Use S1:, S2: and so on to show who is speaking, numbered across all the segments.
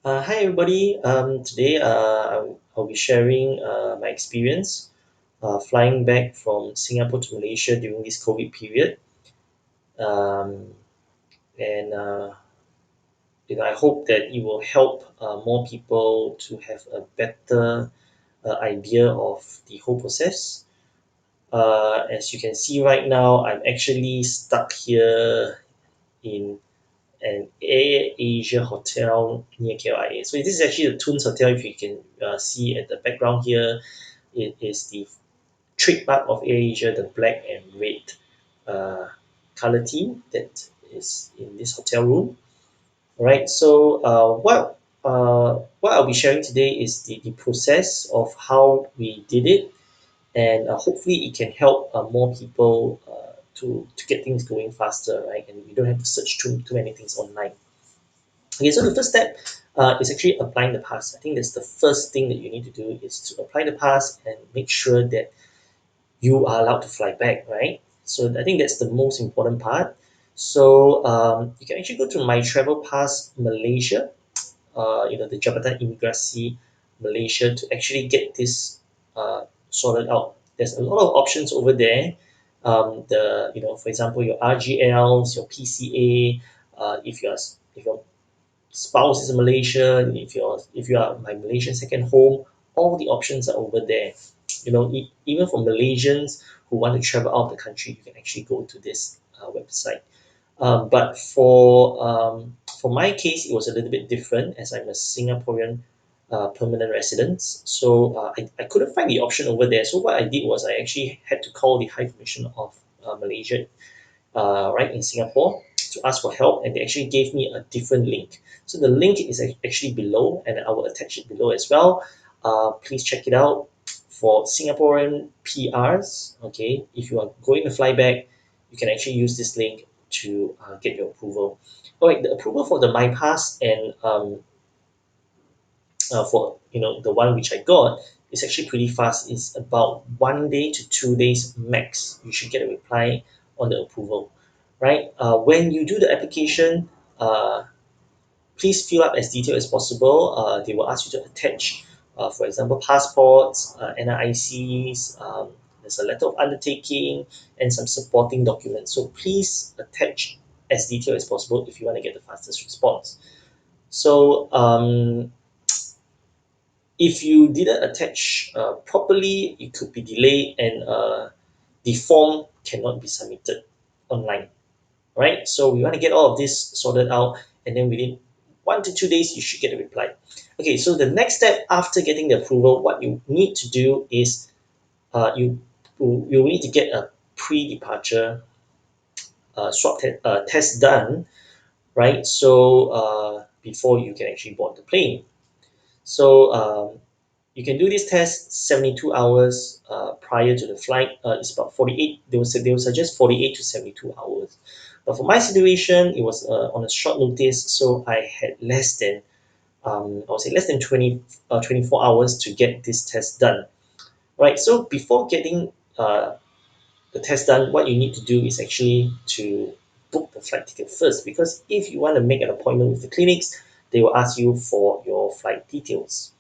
S1: Hi everybody. Today I'll be sharing my experience flying back from Singapore to Malaysia during this COVID period. Um, and I hope that it will help more people to have a better idea of the whole process. As you can see right now, I'm actually stuck here in an Air Asia hotel near KLIA. So this is actually the Toons Hotel. If you can see at the background here, it is the trademark of Air Asia, the black and red uh, color theme that is in this hotel room. All right. So what I'll be sharing today is the process of how we did it, and hopefully it can help more people to get things going faster, right? And we don't have to search too many things online. Okay, so the first step is actually applying the pass. I think that's the first thing that you need to do is to apply the pass and make sure that you are allowed to fly back, right? So I think that's the most important part. So you can actually go to My Travel Pass Malaysia, the Jabatan Imigrasi Malaysia to actually get this sorted out. There's a lot of options over there. For example, your RGLs, your PCA, if your spouse is a Malaysian, if you are my Malaysian second home, all the options are over there. Even for Malaysians who want to travel out of the country, you can actually go to this website. But for my case, it was a little bit different as I'm a Singaporean permanent resident. So I couldn't find the option over there. So what I did was I actually had to call the High Commission of Malaysia right in Singapore to ask for help, and they actually gave me a different link. So the link is actually below, and I will attach it below as well. Please check it out for Singaporean PRs. Okay, if you are going to fly back, you can actually use this link to get your approval. All right, the approval for the MyPass and for the one which I got is actually pretty fast. It's about 1 day to 2 days max. You should get a reply on the approval, right? When you do the application, uh, please fill up as detailed as possible. They will ask you to attach, for example, passports, NICs. There's a letter of undertaking and some supporting documents. So please attach as detailed as possible if you want to get the fastest response. So if you didn't attach properly, it could be delayed and the form cannot be submitted online, right? So we want to get all of this sorted out, and then within 1 to 2 days, you should get a reply. Okay, so the next step after getting the approval, what you need to do is you need to get a pre-departure test done, right? So before you can actually board the plane. So you can do this test 72 hours prior to the flight. It's about 48. They will suggest 48 to 72 hours. But for my situation, it was on a short notice, so I had less than I would say less than 24 hours to get this test done. Right. So before getting the test done, what you need to do is actually to book the flight ticket first, because if you want to make an appointment with the clinics, they will ask you for your flight details.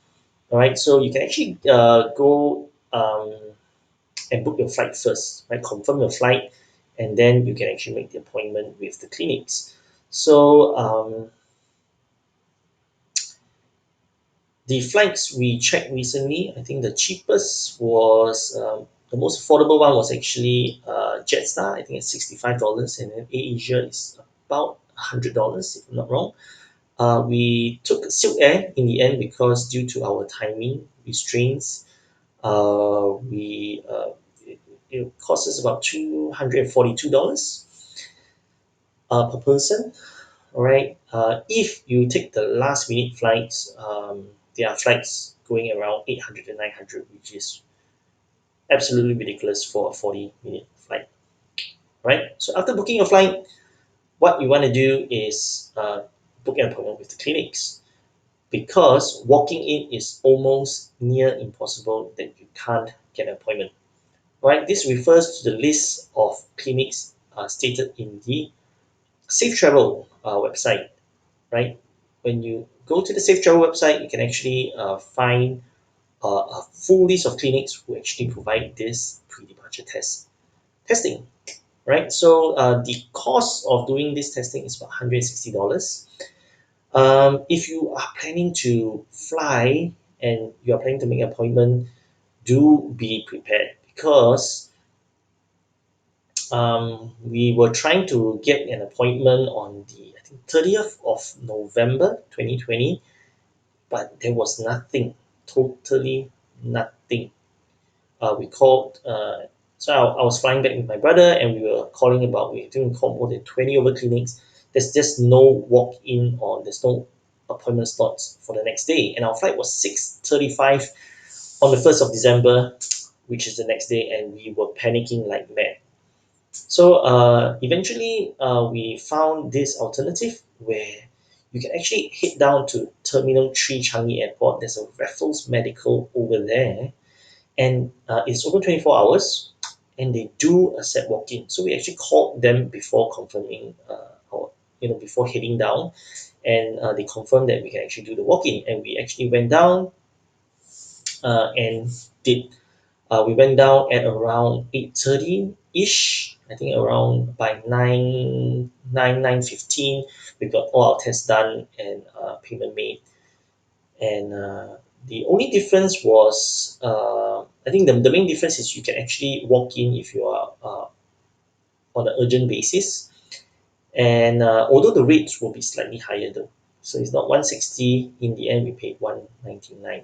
S1: All right, so you can actually go and book your flight first, right? Confirm your flight, and then you can actually make the appointment with the clinics. So the flights we checked recently, I think the cheapest was the most affordable one was actually Jetstar. I think it's $65, and then AirAsia is about $100 if I'm not wrong. We took Silk Air in the end because due to our timing restraints, we it costs us about $242 per person. All right. If you take the last minute flights, there are flights going around 800 to 900, which is absolutely ridiculous for a 40-minute flight. Right. So after booking your flight, what you want to do is book an appointment with the clinics, because walking in is almost near impossible that you can't get an appointment. Right. This refers to the list of clinics stated in the Safe Travel website, right? when you go to the Safe Travel website, you can actually find a full list of clinics who actually provide this pre-departure testing, right? So the cost of doing this testing is about $160. If you are planning to fly and you are planning to make an appointment, do be prepared because we were trying to get an appointment on the I think 30th of November 2020, but there was nothing, totally nothing. We called. So I was flying back with my brother, and we were calling about. We didn't call more than 20 over clinics. There's just no walk-in or there's no appointment slots for the next day. And our flight was 6:35 on the 1st of December, which is the next day, and we were panicking like mad. So eventually, we found this alternative where you can actually head down to Terminal 3 Changi Airport. There's a Raffles Medical over there, and it's open 24 hours, and they do accept walk-in. So we actually called them before confirming, our, before heading down, and they confirmed that we can actually do the walk-in, and we actually went down and did we went down at around 8:30 ish. I think around by 9:15, we got all our tests done and payment made. And the only difference was, I think the main difference is you can actually walk in if you are on an urgent basis. And although the rates will be slightly higher though, so it's not 160. In the end, we paid 199,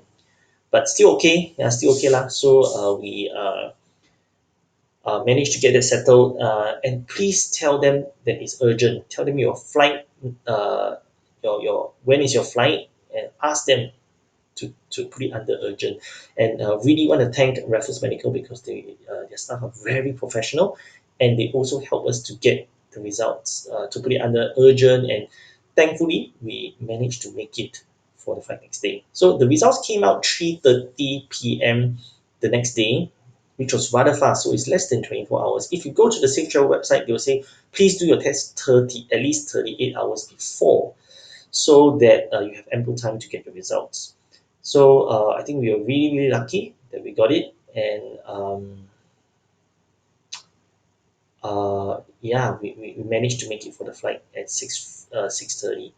S1: but still okay. Yeah, still okay lah. So we managed to get it settled. And please tell them that it's urgent. Tell them your flight, your when is your flight, and ask them to put it under urgent. And really want to thank Raffles Medical because their staff are very professional, and they also help us to get the results to put it under urgent. And thankfully, we managed to make it for the flight next day. So the results came out 3:30 p.m. the next day, which was rather fast. So it's less than 24 hours. If you go to the Safe Travel website, they'll say please do your test at least 38 hours before, so that you have ample time to get the results. So I think we were really, really lucky that we got it, and yeah, we managed to make it for the flight at 6:30.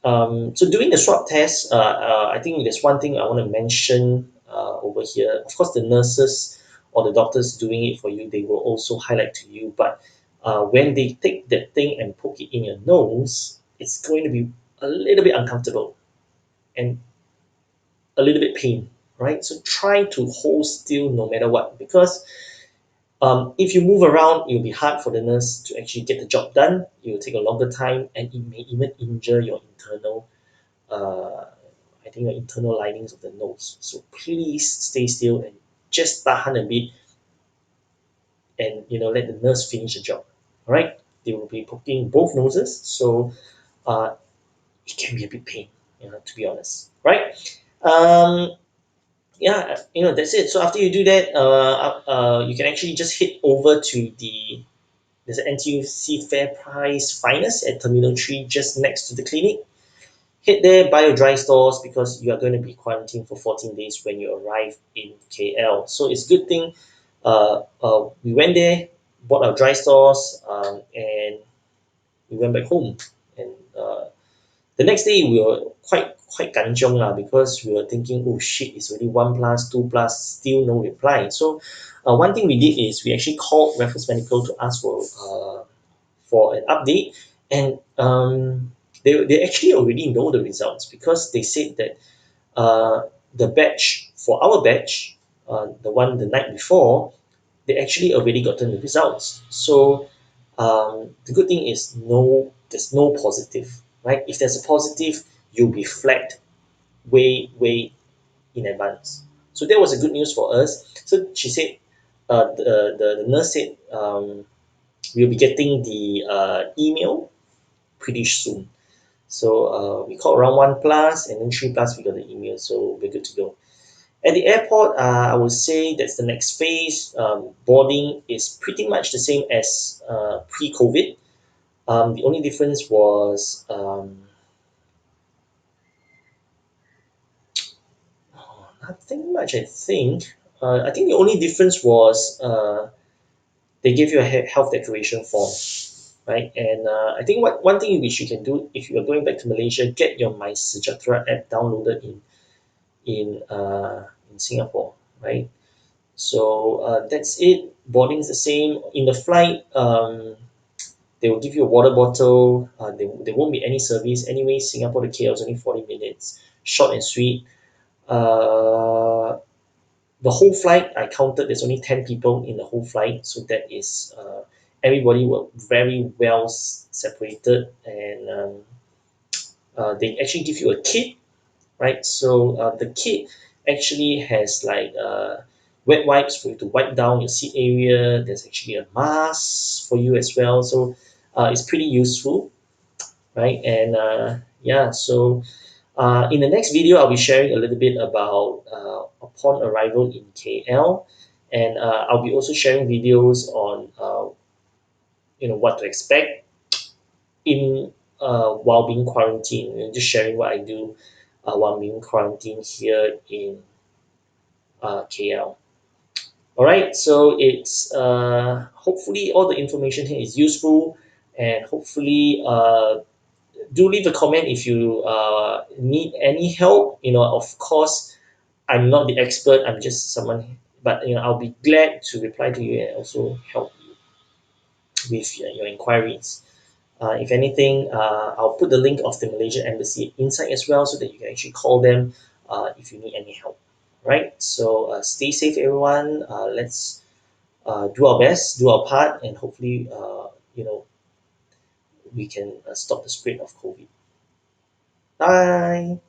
S1: So doing the swab test, I think there's one thing I want to mention over here. Of course, the nurses or the doctors doing it for you, they will also highlight to you. But when they take that thing and poke it in your nose, it's going to be a little bit uncomfortable and a little bit pain, right? So try to hold still no matter what, because if you move around, it'll be hard for the nurse to actually get the job done. It will take a longer time, and it may even injure your internal, uh, I think your internal linings of the nose. So please stay still and just tahan a bit, and let the nurse finish the job. All right? They will be poking both noses, so uh, it can be a bit pain, to be honest, right? Um, yeah, that's it. So after you do that, you can actually just head over to there's an NTUC Fair Price Finest at Terminal 3 just next to the clinic. Head there, buy your dry stores because you are going to be quarantined for 14 days when you arrive in KL. So it's a good thing we went there, bought our dry stores, and we went back home. And the next day we were quite kanchiong lah, because we were thinking, oh shit, it's already 1+, 2+, still no reply. So one thing we did is we actually called Raffles Medical to ask for an update, and they actually already know the results because they said that the batch for our batch, the one the night before, they actually already gotten the results. So the good thing is there's no positive, right? If there's a positive, you'll be flagged way in advance. So that was a good news for us. So she said, the nurse said, we'll be getting the email pretty soon. So we called around 1+, and then 3+, we got the email, so we're good to go. At the airport, I would say that's the next phase. Boarding is pretty much the same as pre-COVID. The only difference was Nothing much, I think. I think the only difference was they gave you a health declaration form, right? And I think one thing which you can do if you are going back to Malaysia, get your My Sejahtera app downloaded in Singapore, right? So that's it. Boarding is the same. In the flight, they will give you a water bottle. There won't be any service. Anyway, Singapore to KL is only 40 minutes. Short and sweet. Uh, the whole flight, I counted, there's only 10 people in the whole flight. So that is, everybody were very well separated. And they actually give you a kit, right? So the kit actually has like wet wipes for you to wipe down your seat area. There's actually a mask for you as well. So it's pretty useful, right? And yeah, so in the next video, I'll be sharing a little bit about upon arrival in KL, and I'll be also sharing videos on what to expect in while being quarantined, and just sharing what I do while being quarantined here in KL. All right, so it's hopefully all the information here is useful, and hopefully do leave a comment if you need any help. Of course, I'm not the expert. I'm just someone, but I'll be glad to reply to you and also help you with your inquiries. If anything, I'll put the link of the Malaysian Embassy inside as well so that you can actually call them if you need any help. Right? So stay safe, everyone. Let's do our best, do our part, and hopefully, we can stop the spread of COVID. Bye.